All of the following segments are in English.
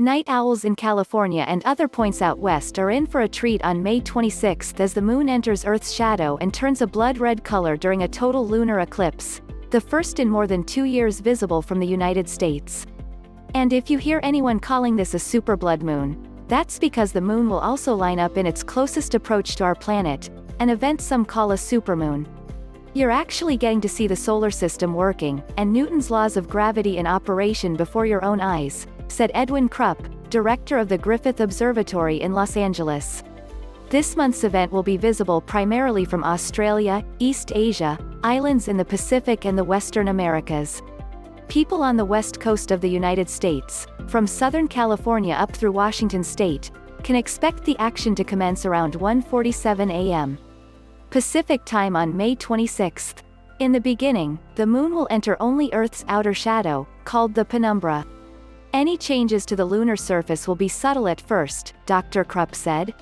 Night owls in California and other points out west are in for a treat on May 26 as the moon enters Earth's shadow and turns a blood-red color during a total lunar eclipse, the first in more than 2 years visible from the United States. And if you hear anyone calling this a super blood moon, that's because the moon will also line up in its closest approach to our planet, an event some call a supermoon. You're actually getting to see the solar system working, and Newton's laws of gravity in operation before your own eyes, said Edwin Krupp, director of the Griffith Observatory in Los Angeles. This month's event will be visible primarily from Australia, East Asia, islands in the Pacific and the Western Americas. People on the west coast of the United States, from Southern California up through Washington state, can expect the action to commence around 1:47 a.m. Pacific time on May 26. In the beginning, the moon will enter only Earth's outer shadow, called the penumbra. Any changes to the lunar surface will be subtle at first, Dr. Krupp said.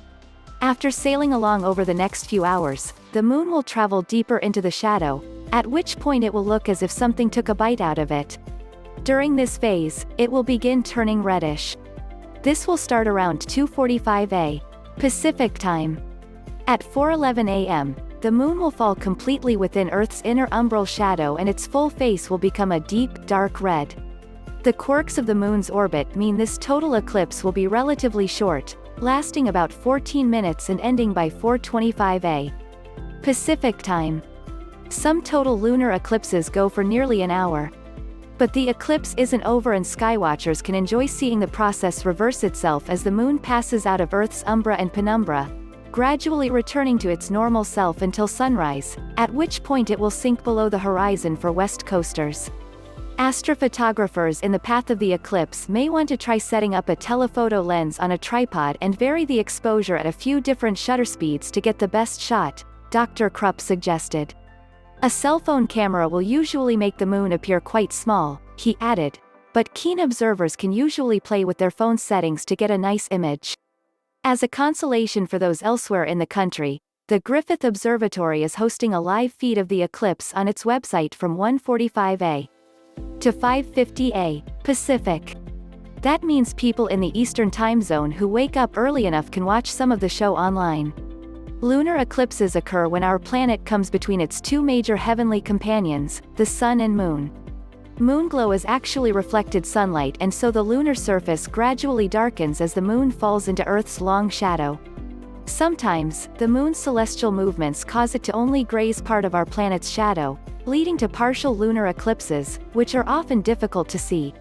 After sailing along over the next few hours, the moon will travel deeper into the shadow, at which point it will look as if something took a bite out of it. During this phase, it will begin turning reddish. This will start around 2:45 a.m. Pacific time. At 4:11 a.m., the moon will fall completely within Earth's inner umbral shadow and its full face will become a deep, dark red. The quirks of the moon's orbit mean this total eclipse will be relatively short, lasting about 14 minutes and ending by 4:25 a.m. Pacific time. Some total lunar eclipses go for nearly an hour. But the eclipse isn't over and skywatchers can enjoy seeing the process reverse itself as the moon passes out of Earth's umbra and penumbra, gradually returning to its normal self until sunrise, at which point it will sink below the horizon for west coasters. Astrophotographers in the path of the eclipse may want to try setting up a telephoto lens on a tripod and vary the exposure at a few different shutter speeds to get the best shot, Dr. Krupp suggested. A cell phone camera will usually make the moon appear quite small, he added, but keen observers can usually play with their phone settings to get a nice image. As a consolation for those elsewhere in the country, the Griffith Observatory is hosting a live feed of the eclipse on its website from 1:45 a.m. to 5:50 a.m. Pacific. That means people in the Eastern time zone who wake up early enough can watch some of the show online. Lunar eclipses occur when our planet comes between its two major heavenly companions, the Sun and Moon. Moonglow is actually reflected sunlight and so the lunar surface gradually darkens as the moon falls into Earth's long shadow. Sometimes, the moon's celestial movements cause it to only graze part of our planet's shadow, leading to partial lunar eclipses, which are often difficult to see.